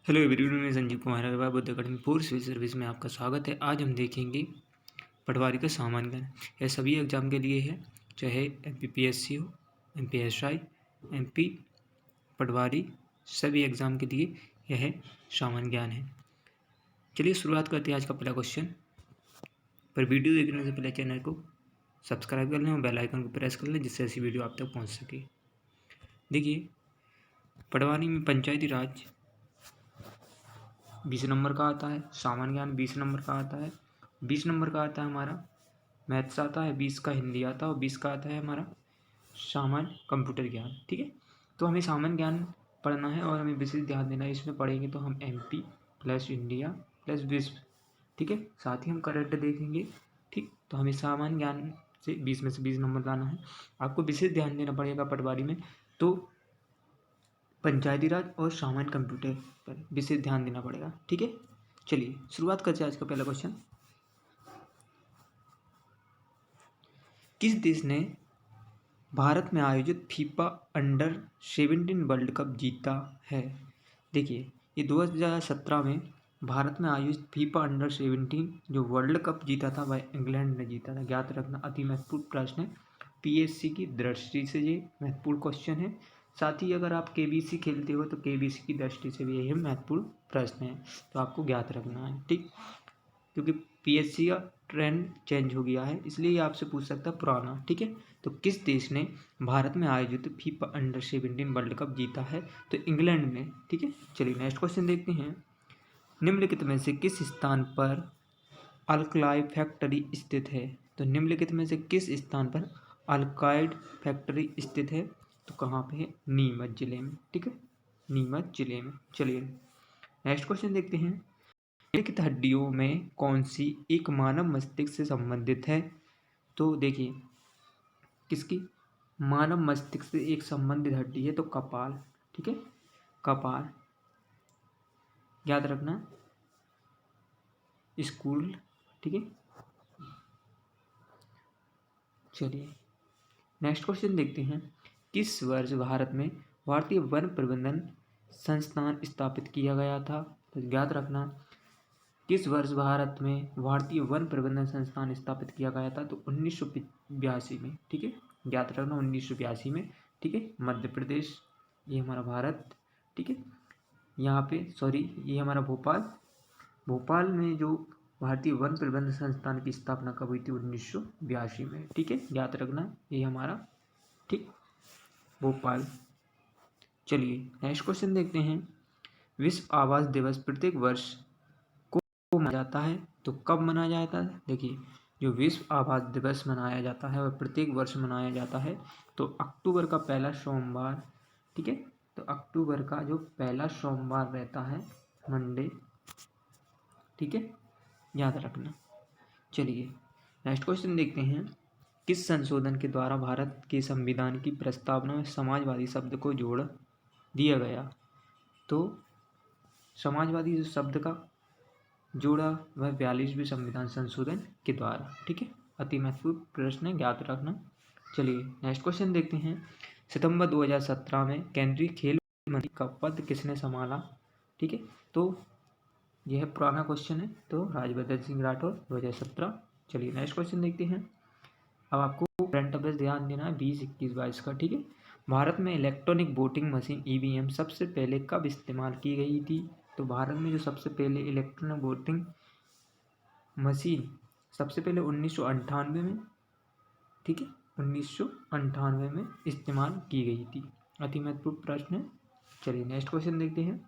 Hello everyone, मैं Sanjeev Kumar Agrawal Buddha academy for civil service में आपका स्वागत है। आज हम देखेंगे पटवारी का सामान्य ज्ञान। यह सभी एग्जाम के लिए है, चाहे MPPSC हो, MPSI, MP, पटवारी, सभी एग्जाम के लिए यह सामान्य ज्ञान है। चलिए शुरुआत करते हैं आज का पहला क्वेश्चन। पर वीडियो देखने से पहले चैनल को सब्सक्राइब कर लें और बेल आइकन को प्रेस कर लें, जिससे ऐसी वीडियो आप तक पहुँच सके। देखिए, पटवारी में पंचायती राज 20 नंबर का आता है, सामान्य ज्ञान 20 नंबर का आता है, 20 नंबर का आता है हमारा मैथ्स आता है, 20 का हिंदी आता है और 20 का आता है हमारा सामान्य कंप्यूटर ज्ञान। ठीक है, तो हमें सामान्य ज्ञान पढ़ना है और हमें विशेष ध्यान देना है। इसमें पढ़ेंगे तो हम MP प्लस इंडिया प्लस विश्व, ठीक है, साथ ही हम करंट देखेंगे। ठीक, तो हमें सामान्य ज्ञान से 20 में से 20 नंबर लाना है। आपको विशेष ध्यान देना पड़ेगा पटवारी में, तो पंचायती राज और सामान्य कंप्यूटर पर विशेष ध्यान देना पड़ेगा। ठीक है, चलिए शुरुआत करते हैं आज का पहला क्वेश्चन। किस देश ने भारत में आयोजित फीफा अंडर-17 वर्ल्ड कप जीता है? देखिए, ये 2017 में भारत में आयोजित फीफा अंडर-17 जो वर्ल्ड कप जीता था वह इंग्लैंड ने जीता था। ज्ञात रखना अति महत्वपूर्ण प्रश्न है, PSC की दृष्टि से ये महत्वपूर्ण क्वेश्चन है। साथ ही अगर आप KBC खेलते हो तो KBC की दृष्टि से भी यही महत्वपूर्ण प्रश्न है, तो आपको ज्ञात रखना है। ठीक, क्योंकि PSC का ट्रेंड चेंज हो गया है, इसलिए आपसे पूछ सकता है पुराना। ठीक है, तो किस देश ने भारत में आयोजित फीफा अंडर-17 वर्ल्ड कप जीता है? तो इंग्लैंड ने। ठीक है, चलिए नेक्स्ट क्वेश्चन देखते हैं। निम्नलिखित में से किस स्थान पर अल्कलॉय फैक्ट्री स्थित है? तो निम्नलिखित में से किस स्थान पर अल्काइड फैक्ट्री स्थित है? तो कहाँ पे है? नीमच जिले में। ठीक है, नीमच जिले में। चलिए नेक्स्ट क्वेश्चन देखते हैं। निम्नलिखित हड्डियों में कौन सी एक मानव मस्तिष्क से संबंधित है? तो देखिए, किसकी मानव मस्तिष्क से एक संबंधित हड्डी है? तो कपाल। ठीक है, कपाल याद रखना, स्कूल। ठीक है, चलिए नेक्स्ट क्वेश्चन देखते हैं। किस वर्ष भारत में भारतीय वन प्रबंधन संस्थान स्थापित किया गया था? तो याद रखना, किस वर्ष भारत में भारतीय वन प्रबंधन संस्थान स्थापित किया गया था? तो 1982 में। ठीक है, याद रखना 1982 में। ठीक है, मध्य प्रदेश, ये हमारा भारत। ठीक है, यहाँ पे सॉरी, ये हमारा भोपाल। भोपाल में जो भारतीय वन प्रबंधन संस्थान की स्थापना कब हुई थी? 1982 में। ठीक है, याद रखना ये हमारा, ठीक, भोपाल। चलिए नेक्स्ट क्वेश्चन देखते हैं। विश्व आवास दिवस प्रत्येक वर्ष को मनाया जाता है, तो कब मनाया जाता है? देखिए, जो विश्व आवास दिवस मनाया जाता है वह प्रत्येक वर्ष मनाया जाता है, तो अक्टूबर का पहला सोमवार। ठीक है, तो अक्टूबर का जो पहला सोमवार रहता है, मंडे। ठीक है, याद रखना। चलिए नेक्स्ट क्वेश्चन देखते हैं। किस संशोधन के द्वारा भारत के संविधान की प्रस्तावना में समाजवादी शब्द को जोड़ दिया गया? तो समाजवादी जो शब्द का जोड़ा वह 42वें संविधान संशोधन के द्वारा। ठीक है, अति महत्वपूर्ण प्रश्न है, ज्ञात रखना। चलिए नेक्स्ट क्वेश्चन देखते हैं। सितंबर 2017 में केंद्रीय खेल मंत्री का पद किसने संभाला? ठीक है, तो यह पुराना क्वेश्चन है, तो राज्यवर्धन सिंह राठौर 2017। चलिए नेक्स्ट क्वेश्चन देखते हैं। अब आपको करंट अफेयर्स ध्यान देना है 20, 21, 22 का। ठीक है, भारत में इलेक्ट्रॉनिक वोटिंग मशीन EVM सबसे पहले कब इस्तेमाल की गई थी? तो भारत में जो सबसे पहले इलेक्ट्रॉनिक वोटिंग मशीन सबसे पहले 1998 में, ठीक है, 1998 में इस्तेमाल की गई थी। अति महत्वपूर्ण प्रश्न है। चलिए नेक्स्ट क्वेश्चन देखते हैं।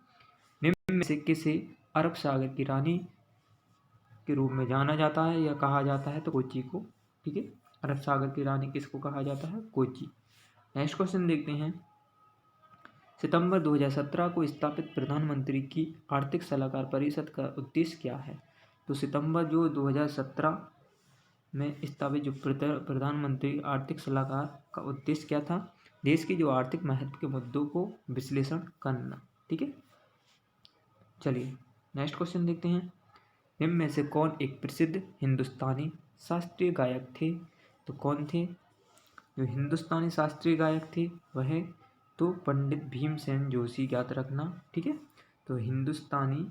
निम्न में से किसे अरब सागर की रानी के रूप में जाना जाता है या कहा जाता है? तो कोची को। ठीक है, अरब सागर की रानी किसको कहा जाता है? कोची। नेक्स्ट क्वेश्चन देखते हैं। सितंबर 2017 को स्थापित प्रधानमंत्री की आर्थिक सलाहकार परिषद का उद्देश्य क्या है? तो सितंबर जो 2017 में स्थापित जो प्रधानमंत्री आर्थिक सलाहकार का उद्देश्य क्या था? देश की जो आर्थिक महत्व के मुद्दों को विश्लेषण करना। ठीक है, चलिए नेक्स्ट क्वेश्चन देखते हैं। निम्न में से कौन एक प्रसिद्ध हिंदुस्तानी शास्त्रीय गायक थे? तो कौन थे जो हिंदुस्तानी शास्त्रीय गायक थे? वह तो पंडित भीमसेन जोशी, याद रखना। ठीक है, तो हिंदुस्तानी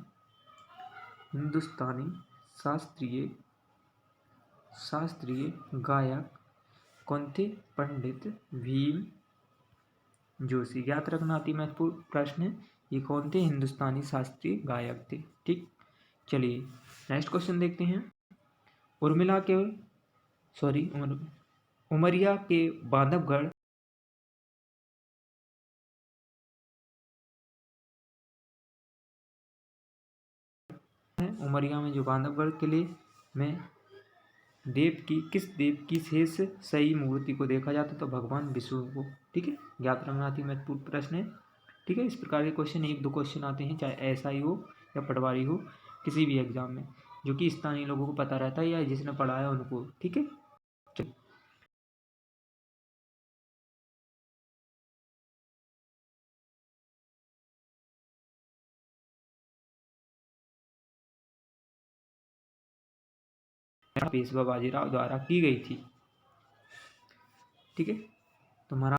शास्त्रीय गायक कौन थे? पंडित भीम जोशी। याद रखना अति महत्वपूर्ण प्रश्न है, ये कौन थे? हिंदुस्तानी शास्त्रीय गायक थे। ठीक, चलिए नेक्स्ट क्वेश्चन देखते हैं। उमरिया के बांधवगढ़ उमरिया में जो बांधवगढ़ किले में किस देव की शेष सही मूर्ति को देखा जाता है? तो भगवान विष्णु को। ठीक है, याद रखना अति महत्वपूर्ण प्रश्न है। ठीक है, इस प्रकार के क्वेश्चन 1-2 क्वेश्चन आते हैं, चाहे एसआई हो या पटवारी हो, किसी भी एग्जाम में, जो कि स्थानीय लोगों को पता रहता है या जिसने पढ़ा है उनको। ठीक है, पेशवा बाजीराव द्वारा की गई थी। ठीक है, तो मराठा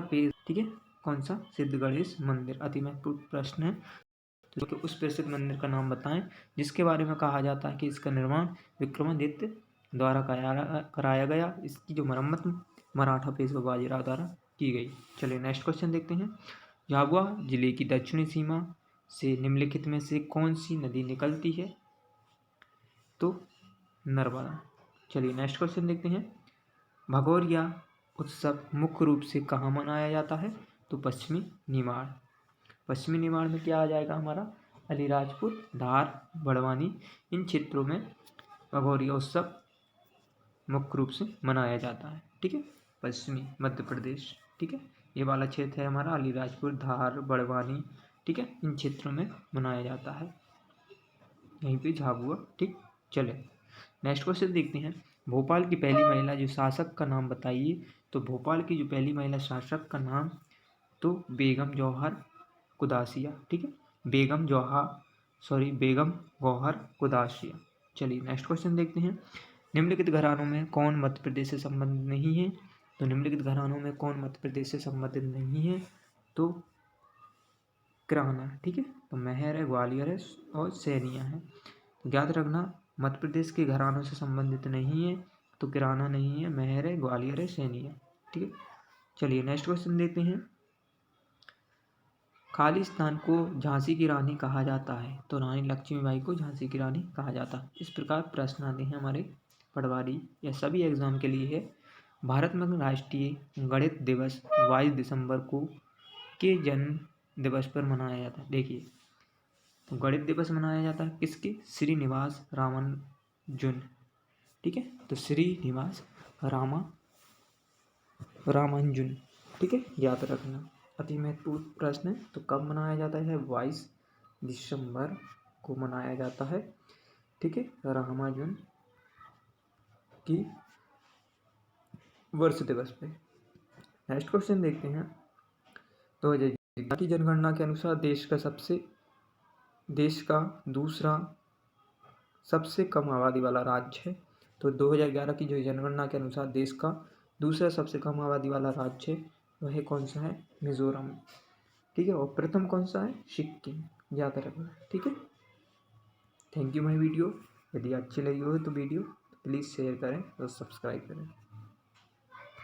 पेश, ठीक है, कौन सा? सिद्ध गणेश मंदिर। अति महत्वपूर्ण प्रश्न है, तो उस प्रसिद्ध मंदिर का नाम बताएं जिसके बारे में कहा जाता है कि इसका निर्माण विक्रमादित्य द्वारा कराया गया। इसकी जो मरम्मत मराठा पेशवा बाजीराव द्वारा की गई। चलिए नेक्स्ट क्वेश्चन देखते हैं। झाबुआ जिले की दक्षिणी सीमा से निम्नलिखित में से कौन सी नदी निकलती है? तो नर्मदा। चलिए नेक्स्ट क्वेश्चन देखते हैं। भगोरिया उत्सव मुख्य रूप से कहाँ मनाया जाता है? तो पश्चिमी निमाड़। पश्चिमी निमाड़ में क्या आ जाएगा हमारा? अलीराजपुर, धार, बड़वानी, इन क्षेत्रों में भगोरिया उत्सव मुख्य रूप से मनाया जाता है। ठीक है, पश्चिमी मध्य प्रदेश। ठीक है, ये वाला क्षेत्र है हमारा अलीराजपुर, धार, बड़वानी। ठीक है, इन क्षेत्रों में मनाया जाता है, यहीं पे झाबुआ। ठीक, चले नेक्स्ट क्वेश्चन देखते हैं। भोपाल की पहली महिला जो शासक का नाम बताइए? तो भोपाल की जो पहली महिला शासक का नाम, तो बेगम जौहर कुदासिया। ठीक है, बेगम गौहर कुदासिया। चलिए नेक्स्ट क्वेश्चन देखते हैं। निम्नलिखित घरानों में कौन मध्य प्रदेश से संबंधित नहीं है? तो निम्नलिखित घरानों में कौन मध्य प्रदेश से संबंधित नहीं है? तो किराना। ठीक है, तो मेहर है, ग्वालियर है और सैनिया है। याद रखना मध्य प्रदेश के घरानों से संबंधित नहीं है, तो किराना नहीं है, मेहर है, ग्वालियर है, सैनिया। ठीक है, चलिए नेक्स्ट क्वेश्चन देखते हैं। खालिस्तान को झांसी की रानी कहा जाता है? तो रानी लक्ष्मीबाई को झांसी की रानी कहा जाता है। इस प्रकार प्रश्न आते हैं हमारे पटवारी या सभी एग्जाम के लिए है। भारत में राष्ट्रीय गणित दिवस 22 दिसंबर को के जन्म दिवस पर मनाया जाता है। देखिए, तो गणित दिवस मनाया जाता है किसके? श्रीनिवास रामानुजन। ठीक है, तो श्रीनिवास रामानुजन। ठीक है, याद रखना अति महत्वपूर्ण प्रश्न है। तो कब मनाया जाता है? 22 दिसंबर को मनाया जाता है। ठीक है, रामानुजन की वर्ष दिवस पे। नेक्स्ट क्वेश्चन देखते हैं। तो की जनगणना के अनुसार देश का दूसरा सबसे कम आबादी वाला राज्य है। तो 2011 की जो जनगणना के अनुसार देश का दूसरा सबसे कम आबादी वाला राज्य है वह कौन सा है? मिजोरम। ठीक है, और प्रथम कौन सा है? सिक्किम। याद रखना। ठीक है, थैंक यू माय वीडियो। यदि अच्छी लगी हो तो वीडियो प्लीज़ शेयर करें और सब्सक्राइब करें।